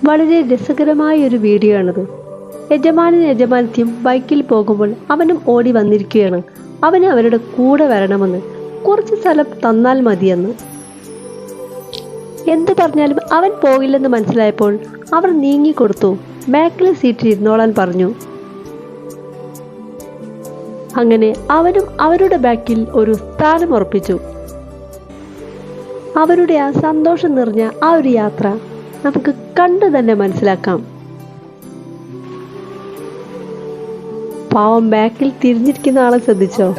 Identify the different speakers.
Speaker 1: വളരെ രസകരമായ ഒരു വീഡിയോ ആണിത്. യജമാനും യജമാനത്തിയും ബൈക്കിൽ പോകുമ്പോൾ അവനും ഓടി വന്നിരിക്കുകയാണ്. അവന് അവരുടെ കൂടെ വരണമെന്ന്, കുറച്ച് സ്ഥലം തന്നാൽ മതിയെന്ന്. എന്തു പറഞ്ഞാലും അവൻ പോകില്ലെന്ന് മനസ്സിലായപ്പോൾ അവർ നീങ്ങിക്കൊടുത്തു. ബാക്കിലെ സീറ്റിൽ ഇരുന്നോളാൻ പറഞ്ഞു. അങ്ങനെ അവനും അവരുടെ ബാക്കിൽ ഒരു സ്ഥാനം ഉറപ്പിച്ചു. അവരുടെ ആ സന്തോഷം നിറഞ്ഞ ആ ഒരു യാത്ര നമുക്ക് കണ്ടു തന്നെ മനസ്സിലാക്കാം. പാവം ബാക്കിൽ തിരിഞ്ഞിരിക്കുന്ന ആളെ ശ്രദ്ധിച്ചോ?